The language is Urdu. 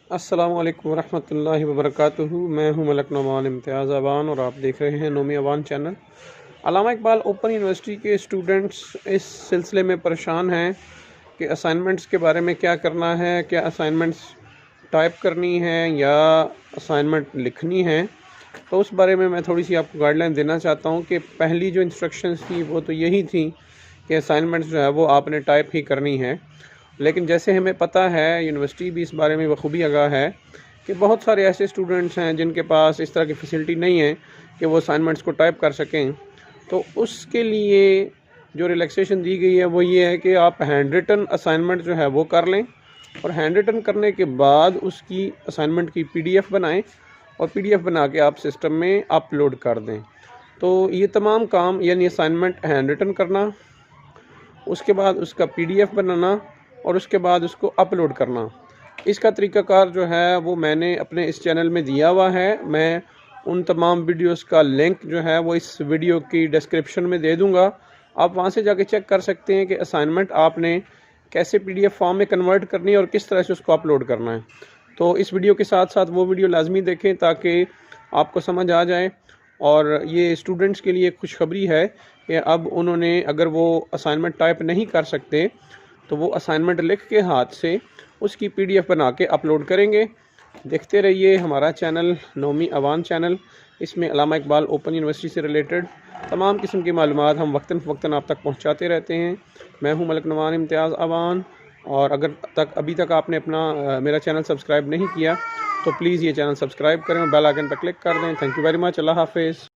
السلام علیکم ورحمۃ اللہ وبرکاتہ۔ میں ہوں ملک نعمان امتیاز اوان اور آپ دیکھ رہے ہیں نومی اوان چینل۔ علامہ اقبال اوپن یونیورسٹی کے اسٹوڈنٹس اس سلسلے میں پریشان ہیں کہ اسائنمنٹس کے بارے میں کیا کرنا ہے، کیا اسائنمنٹس ٹائپ کرنی ہے یا اسائنمنٹ لکھنی ہے۔ تو اس بارے میں تھوڑی سی آپ کو گائیڈ لائن دینا چاہتا ہوں کہ پہلی جو انسٹرکشنز تھی وہ تو یہی تھی کہ اسائنمنٹس جو ہے وہ آپ نے ٹائپ ہی کرنی ہے، لیکن جیسے ہمیں پتہ ہے یونیورسٹی بھی اس بارے میں بخوبی آگاہ ہے کہ بہت سارے ایسے اسٹوڈنٹس ہیں جن کے پاس اس طرح کی فیسلٹی نہیں ہے کہ وہ اسائنمنٹس کو ٹائپ کر سکیں۔ تو اس کے لیے جو ریلیکسیشن دی گئی ہے وہ یہ ہے کہ آپ ہینڈ ریٹن اسائنمنٹ جو ہے وہ کر لیں، اور ہینڈ ریٹن کرنے کے بعد اس کی اسائنمنٹ کی PDF بنائیں اور PDF بنا کے آپ سسٹم میں اپلوڈ کر دیں۔ تو یہ تمام کام یعنی اسائنمنٹ ہینڈ ریٹن کرنا، اس کے بعد اس کا PDF بنانا اور اس کے بعد اس کو اپلوڈ کرنا، اس کا طریقہ کار جو ہے وہ میں نے اپنے اس چینل میں دیا ہوا ہے۔ میں ان تمام ویڈیوز کا لنک جو ہے وہ اس ویڈیو کی ڈسکرپشن میں دے دوں گا، آپ وہاں سے جا کے چیک کر سکتے ہیں کہ اسائنمنٹ آپ نے کیسے PDF فارم میں کنورٹ کرنی ہے اور کس طرح سے اس کو اپلوڈ کرنا ہے۔ تو اس ویڈیو کے ساتھ ساتھ وہ ویڈیو لازمی دیکھیں تاکہ آپ کو سمجھ آ جائے، اور یہ اسٹوڈنٹس کے لیے خوشخبری ہے کہ اب انہوں نے اگر وہ اسائنمنٹ ٹائپ نہیں کر سکتے تو وہ اسائنمنٹ لکھ کے ہاتھ سے اس کی PDF بنا کے اپلوڈ کریں گے۔ دیکھتے رہیے ہمارا چینل نومی اوان چینل، اس میں علامہ اقبال اوپن یونیورسٹی سے ریلیٹڈ تمام قسم کی معلومات ہم وقتاً فوقتاً آپ تک پہنچاتے رہتے ہیں۔ میں ہوں ملک نعمان امتیاز اوان، اور اگر ابھی تک آپ نے میرا چینل سبسکرائب نہیں کیا تو پلیز یہ چینل سبسکرائب کریں اور بیل آئیکن پر کلک کر دیں۔ Thank you very much. Allah حافظ۔